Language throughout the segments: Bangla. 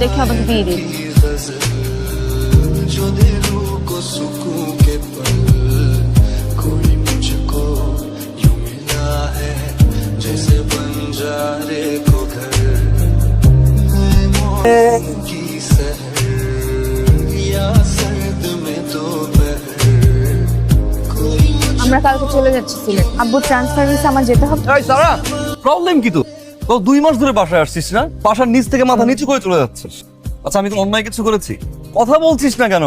দেখে আমাকে বিয়ে দিই। আমরা কালকে চলে যাচ্ছি সিলেট। আব্বু ট্রান্সফার হয়েছে, আমার যেতে হবে। এই সারা, প্রবলেম কি তো? তো 2 মাস ধরে বাসায় আসছিস না? বাসার নিচ থেকে মাথা নিচু করে চলে যাচ্ছিস। আচ্ছা, আমি তো অন্যায় কিছু করেছি? কথা বলছিস না কেন?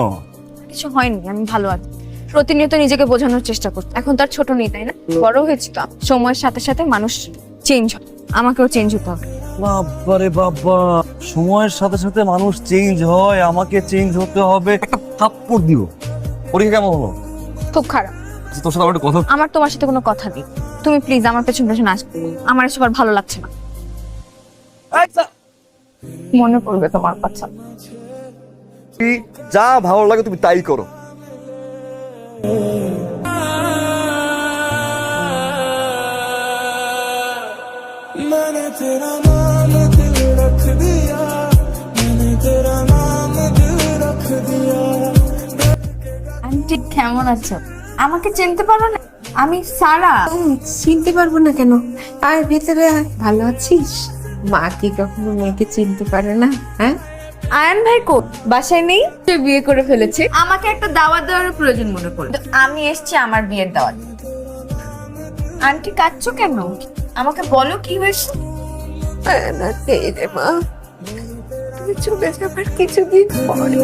কিছু হয়নি, আমি ভালো আছি। প্রতিনিয়ত নিজেকে বোঝানোর চেষ্টা করছি। এখন তার ছোট নেই, তাই না? বড় হয়েছি তো। সময়ের সাথে সাথে মানুষ চেঞ্জ হয়, আমাকেও চেঞ্জ হতে হবে। বাবারে বাবা, সময়ের সাথে সাথে মানুষ চেঞ্জ হয়, আমাকে চেঞ্জ হতে হবে। একটা থাপ্পড় দিব। পরীক্ষা কেমন হলো? খুব খারাপ। আচ্ছা, তোর সাথে আমার একটু কথা। আমার তোমার সাথে কোনো কথা নেই। তুমি প্লিজ আমার পেছন পেছন আসবে। আমার এসব আর ভালো লাগছে না। আচ্ছা, মনে পড়বে তোমার কথা। যা ভালো লাগে তুমি তাই করো। मैंने तेरा नाम दिल रख दिया, मैंने तेरा नाम दिल रख दिया। আন্টি কেমন আছো? আমাকে চিনতে পারো না? আমি সারা। চিনতে পারবো না কেন? আর ভেতরে আয়। ভালো আছিস? মা কি কখনো মেয়েকে চিনতে পারে না? হ্যাঁ, আয়ন ভাই কোট বাসায় নেই, সে বিয়ে করে ফেলেছে। আমাকে একটা দাওয়াত দেওয়ার প্রয়োজন মনে পড়লো, আমি এসেছি আমার বিয়ের দাওয়াত। আন্টি কাঁদছো কেন? আমাকে বলো কি হয়েছে। না রে মা, তুমি চলে যাবার কিছুদিন পরে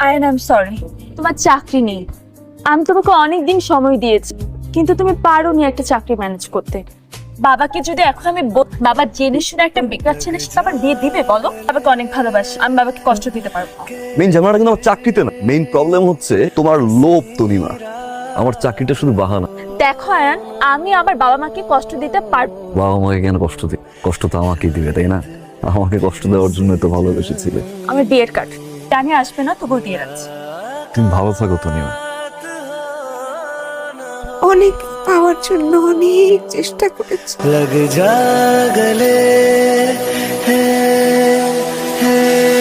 আয়ন আই এম সরি, তোমার চাকরি নেই। আমি তোমাকে অনেকদিন সময় দিয়েছি, কিন্তু তুমি পারোনি একটা চাকরি ম্যানেজ করতে। বাবাকে যদি এখন আমি বাবা জেনে শুনে একটা বেকার ছেলে সাথে আবার বিয়ে দিবে বলো? বাবাকে অনেক ভালোবাসি, আমি বাবাকে কষ্ট দিতে পারবো না। মেইন ঝামেলাটা কিন্তু আমার চাকরিতে না, মেইন প্রবলেম হচ্ছে তোমার লোভ তনিমা। আমার চাকরিটা শুধু বাহানা। দেখো আয়ান, আমি আমার বাবা মাকে কষ্ট দিতে পারবো। বাবা মাকে কেন কষ্ট দিই? কষ্ট তো আমাকেই দিবে, তাই না? আমাকে কষ্ট দেওয়ার জন্য তো ভালোবেসেছিলে। আমার বিয়ের কার্ড জানি আসবে না, তবু দিয়ে রাখছি। তুমি ভালো থাকো তনিমা। অনেক পাওয়ার জন্য অনেক চেষ্টা করেছি। लग जा गले है